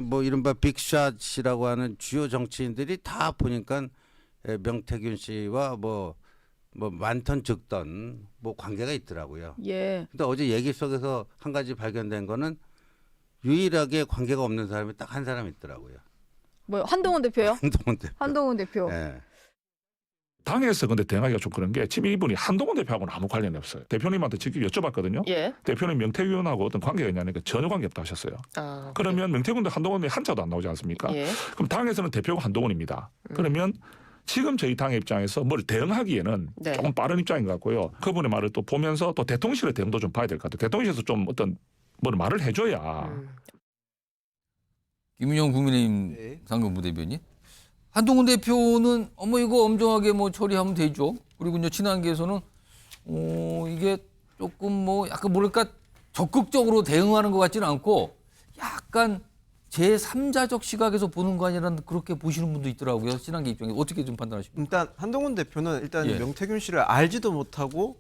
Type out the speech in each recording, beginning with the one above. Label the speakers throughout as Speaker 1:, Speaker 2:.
Speaker 1: 뭐 이른바 빅샷이라고 하는 주요 정치인들이 다 보니까 명태균 씨와 뭐 많던 적던 뭐 관계가 있더라고요.
Speaker 2: 예.
Speaker 1: 근데 어제 얘기 속에서 한 가지 발견된 거는 유일하게 관계가 없는 사람이 딱 한 사람 있더라고요.
Speaker 2: 뭐요? 한동훈 대표요?
Speaker 1: 한동훈 대표.
Speaker 2: 한동훈 대표.
Speaker 1: 예.
Speaker 3: 당에서 근데 대응하기가 좀 그런 게 지금 이분이 한동훈 대표하고는 아무 관련이 없어요. 대표님한테 직접 여쭤봤거든요.
Speaker 4: 예.
Speaker 3: 대표님 명태균하고 어떤 관계가 있냐니까 전혀 관계 없다 하셨어요.
Speaker 4: 아,
Speaker 3: 그러면 명태균도 한동훈이 한자도 안 나오지 않습니까?
Speaker 4: 예.
Speaker 3: 그럼 당에서는 대표가 한동훈입니다. 그러면 지금 저희 당의 입장에서 뭘 대응하기에는
Speaker 4: 네.
Speaker 3: 조금 빠른 입장인 것 같고요. 그분의 말을 또 보면서 또 대통령실의 대응도 좀 봐야 될 것 같아요. 대통령실에서 좀 어떤 뭘 말을 해줘야.
Speaker 5: 김은영 국민의힘 상근부 대변인. 한동훈 대표는 이거 엄정하게 처리하면 되죠. 그리고 이제 친한계에서는 이게 조금 약간 뭐랄까 적극적으로 대응하는 것 같지는 않고 약간 제3자적 시각에서 보는 거 아니라 그렇게 보시는 분도 있더라고요. 친한계 입장에 어떻게 좀 판단하십니까?
Speaker 6: 일단 한동훈 대표는 일단
Speaker 5: 예.
Speaker 6: 명태균 씨를 알지도 못하고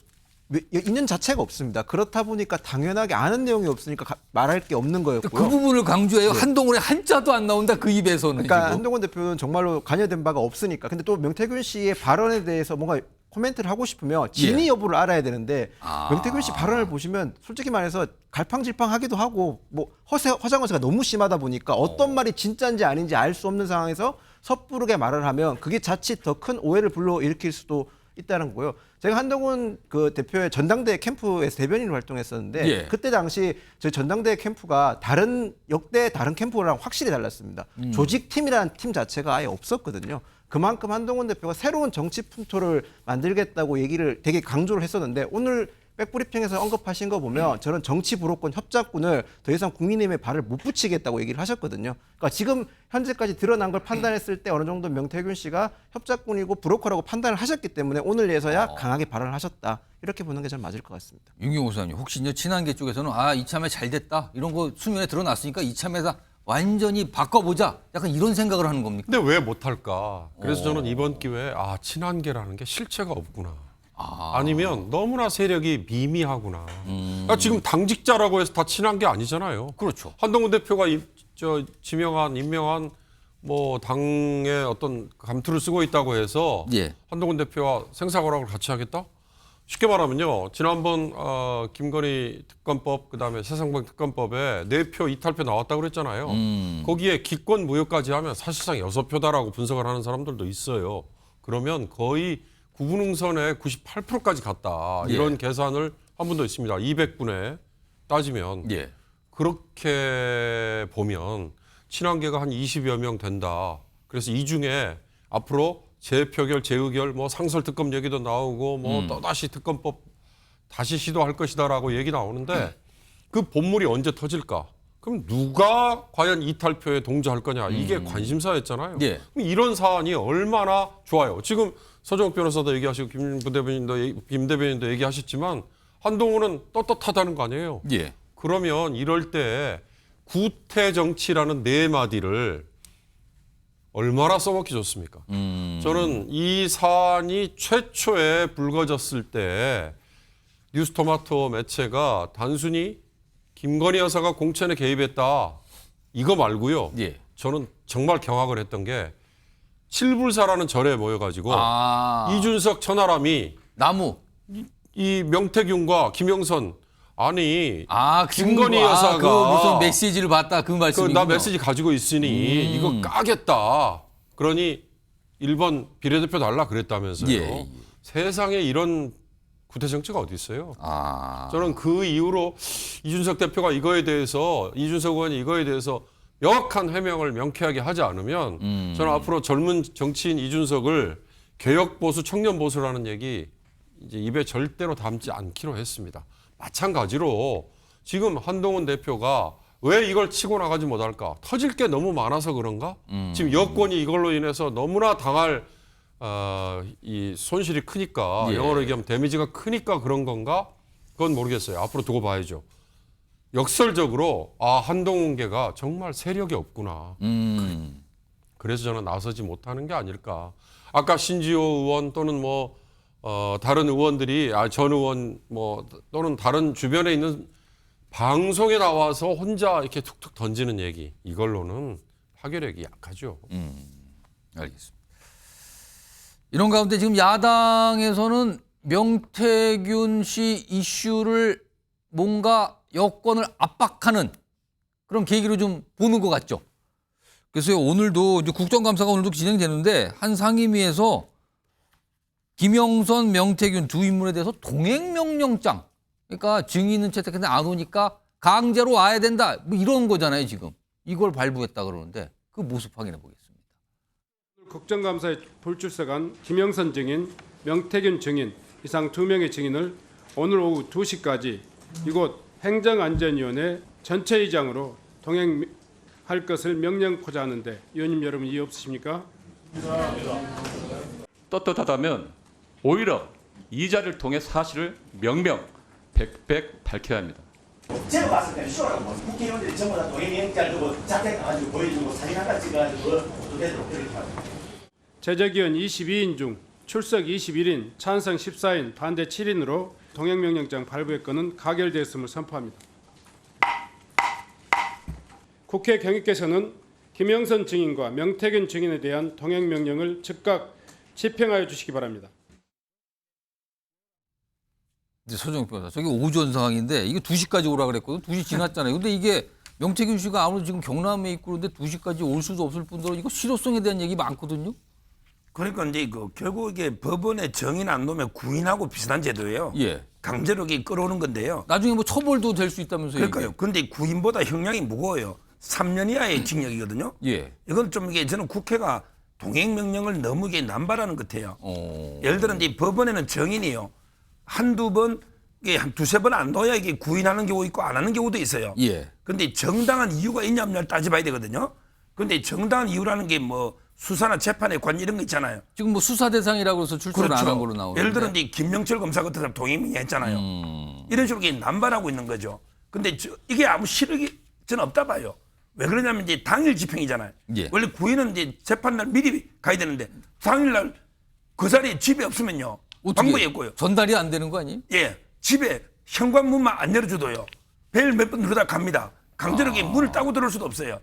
Speaker 6: 있는 자체가 없습니다. 그렇다 보니까 당연하게 아는 내용이 없으니까 말할 게 없는
Speaker 5: 그
Speaker 6: 거였고요.
Speaker 5: 부분을 강조해요. 한동훈의 한자도 안 나온다 그 입에서는.
Speaker 6: 그러니까
Speaker 5: 지금.
Speaker 6: 한동훈 대표는 정말로 관여된 바가 없으니까. 근데 또 명태균 씨의 발언에 대해서 뭔가 코멘트를 하고 싶으면 진위
Speaker 5: 예.
Speaker 6: 여부를 알아야 되는데
Speaker 5: 아.
Speaker 6: 명태균 씨 발언을 보시면 솔직히 말해서 갈팡질팡하기도 하고 허장어사가 너무 심하다 보니까 어떤 말이 진짜인지 아닌지 알 수 없는 상황에서 섣부르게 말을 하면 그게 자칫 더 큰 오해를 불러일으킬 수도 있다는 거고요. 제가 한동훈 그 대표의 전당대회 캠프에서 대변인으로 활동했었는데
Speaker 5: 예.
Speaker 6: 그때 당시 저희 전당대회 캠프가 역대 다른 캠프랑 확실히 달랐습니다. 조직팀이라는 팀 자체가 아예 없었거든요. 그만큼 한동훈 대표가 새로운 정치 풍토를 만들겠다고 얘기를 되게 강조를 했었는데 오늘 백브리핑에서 언급하신 거 보면 저런 정치 브로커 협작군을 더 이상 국민의힘에 발을 못 붙이겠다고 얘기를 하셨거든요. 그러니까 지금 현재까지 드러난 걸 판단했을 때 어느 정도 명태균 씨가 협작군이고 브로커라고 판단을 하셨기 때문에 오늘에서야 강하게 발언을 하셨다. 이렇게 보는 게 좀 맞을 것 같습니다.
Speaker 5: 윤경호 소장님, 혹시 이제 친한계 쪽에서는 이참에 잘 됐다 이런 거 수면에 드러났으니까 이참에다 완전히 바꿔보자 약간 이런 생각을 하는 겁니까?
Speaker 7: 근데 왜 못할까? 그래서 저는 이번 기회에 친한계라는 게 실체가 없구나. 아니면 너무나 세력이 미미하구나. 그러니까 지금 당직자라고 해서 다 친한 게 아니잖아요.
Speaker 5: 그렇죠.
Speaker 7: 한동훈 대표가 임명한 당의 어떤 감투를 쓰고 있다고 해서
Speaker 5: 예.
Speaker 7: 한동훈 대표와 생사고락을 같이 하겠다? 쉽게 말하면요. 지난번 김건희 특검법 그다음에 새상봉 특검법에 4표 이탈표 나왔다고 그랬잖아요. 거기에 기권 무효까지 하면 사실상 6표다라고 분석을 하는 사람들도 있어요. 그러면 거의 구분응선에 98%까지 갔다. 이런 계산을 한 분도 있습니다. 200분에 따지면
Speaker 5: 예.
Speaker 7: 그렇게 보면 친한계가 한 20여 명 된다. 그래서 이 중에 앞으로 재표결, 재의결, 상설특검 얘기도 나오고 또다시 특검법 다시 시도할 것이다라고 얘기 나오는데 그 본물이 언제 터질까? 그럼 누가 과연 이탈표에 동조할 거냐? 이게 관심사였잖아요.
Speaker 5: 예.
Speaker 7: 그럼 이런 사안이 얼마나 좋아요. 지금 서정욱 변호사도 얘기하시고 김 대변인도 얘기하셨지만 한동훈은 떳떳하다는 거 아니에요.
Speaker 5: 예.
Speaker 7: 그러면 이럴 때 구태 정치라는 네 마디를 얼마나 써먹기 좋습니까? 저는 이 사안이 최초에 불거졌을 때 뉴스토마토 매체가 단순히 김건희 여사가 공천에 개입했다 이거 말고요.
Speaker 5: 예.
Speaker 7: 저는 정말 경악을 했던 게 칠불사라는 절에 모여가지고 이준석 천하람이
Speaker 5: 나무.
Speaker 7: 이 명태균과 김영선 김건희
Speaker 5: 그
Speaker 7: 여사가
Speaker 5: 무슨 메시지를 봤다 그 말씀이군요.
Speaker 7: 나 메시지 가지고 있으니 이거 까겠다. 그러니 1번 비례대표 달라 그랬다면서요.
Speaker 5: 예.
Speaker 7: 세상에 이런 구태 정치가 어디 있어요? 저는 그 이후로 이준석 의원이 이거에 대해서 명확한 해명을 명쾌하게 하지 않으면 저는 앞으로 젊은 정치인 이준석을 개혁보수, 청년보수라는 얘기 이제 입에 절대로 담지 않기로 했습니다. 마찬가지로 지금 한동훈 대표가 왜 이걸 치고 나가지 못할까? 터질 게 너무 많아서 그런가? 지금 여권이 이걸로 인해서 너무나 당할 이 손실이 크니까 영어로 얘기하면 데미지가 크니까 그런 건가? 그건 모르겠어요. 앞으로 두고 봐야죠. 역설적으로 한동훈계가 정말 세력이 없구나. 그래서 저는 나서지 못하는 게 아닐까. 아까 신지호 의원 또는 다른 의원들이 전 의원 또는 다른 주변에 있는 방송에 나와서 혼자 이렇게 툭툭 던지는 얘기 이걸로는 파괴력이 약하죠.
Speaker 5: 알겠습니다. 이런 가운데 지금 야당에서는 명태균 씨 이슈를 뭔가 여권을 압박하는 그런 계기로 좀 보는 것 같죠. 그래서 오늘도 이제 국정감사가 오늘도 진행되는데 한 상임위에서 김영선, 명태균 두 인물에 대해서 동행명령장, 그러니까 증인은 채택했는데 안 오니까 강제로 와야 된다, 뭐 이런 거잖아요 지금. 이걸 발부했다 그러는데 그 모습 확인해 보겠습니다.
Speaker 4: 국정감사에 불출석한 김영선 증인, 명태균 증인 이상 2명의 증인을 오늘 오후 2시까지 이곳 행정안전위원회 전체의장으로 동행할 것을 명령코자 하는데 의원님 여러분 이해 없으십니까?
Speaker 8: 떳떳하다면 오히려 이 자리를 통해 사실을 명명백백 밝혀야 합니다.
Speaker 9: 제가 봤을 때는 쇼라고 국회의원들이 전부 다 동행영장을 두고 자택가가지고 보여주고 사진 한장 찍어가지고 보도되도록 그렇게 합니다.
Speaker 4: 제적위원 22인 중 출석 21인, 찬성 14인, 반대 7인으로 동행명령장 발부의 건은 가결되었음을 선포합니다. 국회 경위께서는 김영선 증인과 명태균 증인에 대한 동행명령을 즉각 집행하여 주시기 바랍니다.
Speaker 5: 이제 서정욱 변호사, 저기 오전 상황인데 이게 2시까지 오라 그랬거든. 2시 지났잖아요. 근데 이게 명태균 씨가 아무래도 지금 경남에 있고 그런데 2시까지 올 수도 없을 뿐더러 이거 실효성에 대한 얘기 많거든요.
Speaker 10: 그러니까 이제 결국 이게 법원에 정인 안 놓으면 구인하고 비슷한 제도예요.
Speaker 5: 예.
Speaker 10: 강제로 이렇게 끌어오는 건데요.
Speaker 5: 나중에 뭐 처벌도 될 수 있다면서요.
Speaker 10: 그러니까요. 근데 구인보다 형량이 무거워요. 3년 이하의 징역이거든요.
Speaker 5: 예.
Speaker 10: 이건 좀 이게 저는 국회가 동행명령을 너무 이게 남발하는 것 같아요. 예를 들어 이제 법원에는 정인이요. 한두 번, 이게 한 두세 번 안 넣어야 이게 구인하는 경우 있고 안 하는 경우도 있어요.
Speaker 5: 예.
Speaker 10: 근데 정당한 이유가 있냐 없냐를 따져봐야 되거든요. 근데 정당한 이유라는 게 뭐 수사나 재판에 관련 이런 거 있잖아요.
Speaker 5: 지금 뭐 수사 대상이라고 해서 출석을 안 한 걸로 나오는데.
Speaker 10: 예를 들어 이제 김명철 검사 같은 사람 동행명령 했잖아요. 이런 식으로 이게 남발하고 있는 거죠. 근데 이게 아무 실익이 저는 없다 봐요. 왜 그러냐면 이제 당일 집행이잖아요.
Speaker 5: 예.
Speaker 10: 원래 구인은 이제 재판날 미리 가야 되는데 당일날 그 자리에 집에 없으면요. 방법이 없고요.
Speaker 5: 전달이 안 되는 거 아니에요?
Speaker 10: 예, 집에 현관문만 안 열어줘도요. 벨 몇 번 누르다 갑니다. 강제로 문을 따고 들어올 수도 없어요.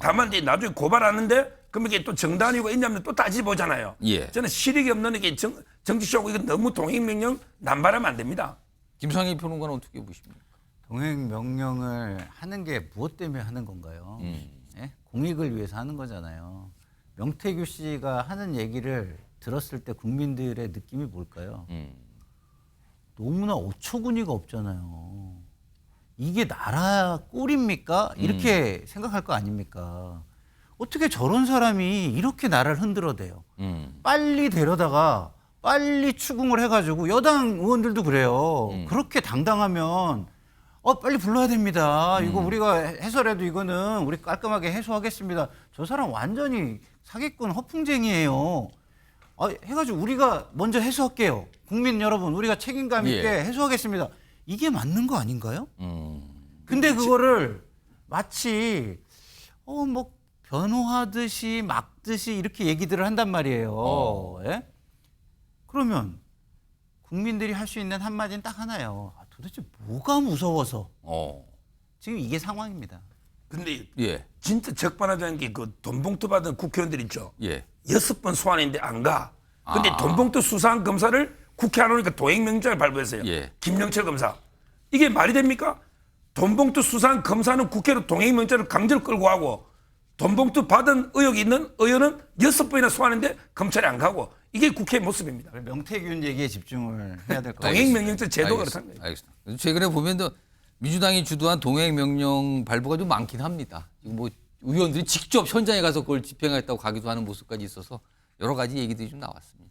Speaker 10: 다만 이제 나중에 고발하는데 그럼 이게 또 정당한 이유가 있냐면 또 따지보잖아요.
Speaker 5: 예.
Speaker 10: 저는 실익이 없는 이게 정치쇼고 이건 너무 동행명령 남발하면 안 됩니다.
Speaker 5: 김상희 평론가는 어떻게 보십니까?
Speaker 11: 동행 명령을 하는 게 무엇 때문에 하는 건가요? 예? 공익을 위해서 하는 거잖아요. 명태규 씨가 하는 얘기를 들었을 때 국민들의 느낌이 뭘까요? 너무나 어처구니가 없잖아요. 이게 나라 꼴입니까? 이렇게 생각할 거 아닙니까? 어떻게 저런 사람이 이렇게 나라를 흔들어대요? 빨리 데려다가 빨리 추궁을 해가지고 여당 의원들도 그래요. 그렇게 당당하면 빨리 불러야 됩니다. 이거 우리가 해설해도 이거는 우리 깔끔하게 해소하겠습니다. 저 사람 완전히 사기꾼 허풍쟁이에요. 해가지고 우리가 먼저 해소할게요. 국민 여러분, 우리가 책임감 있게 해소하겠습니다. 이게 맞는 거 아닌가요? 근데 그거를 마치 뭐 변호하듯이 막듯이 이렇게 얘기들을 한단 말이에요. 예? 그러면 국민들이 할 수 있는 한마디는 딱 하나예요. 도대체 뭐가 무서워서? 지금 이게 상황입니다.
Speaker 10: 근데
Speaker 5: 예.
Speaker 10: 진짜 적반하장한 게 그 돈봉투 받은 국회의원들 있죠.
Speaker 5: 예.
Speaker 10: 6번 소환했는데 안 가. 근데 돈봉투 수사한 검사를 국회 안 오니까 동행명령을 발부했어요.
Speaker 5: 예.
Speaker 10: 김영철 검사. 이게 말이 됩니까? 돈봉투 수사한 검사는 국회로 동행명령을 강제로 끌고 가고 돈봉투 받은 의혹이 있는 의원은 6번이나 소환했는데 검찰이 안 가고 이게 국회의 모습입니다.
Speaker 11: 명태균 얘기에 집중을 해야 될 것 같아요.
Speaker 10: 동행명령죄 제도가 그렇다는 거예요.
Speaker 5: 알겠습니다. 최근에 보면 민주당이 주도한 동행명령 발부가 좀 많긴 합니다. 뭐 의원들이 직접 현장에 가서 그걸 집행하겠다고 가기도 하는 모습까지 있어서 여러 가지 얘기들이 좀 나왔습니다.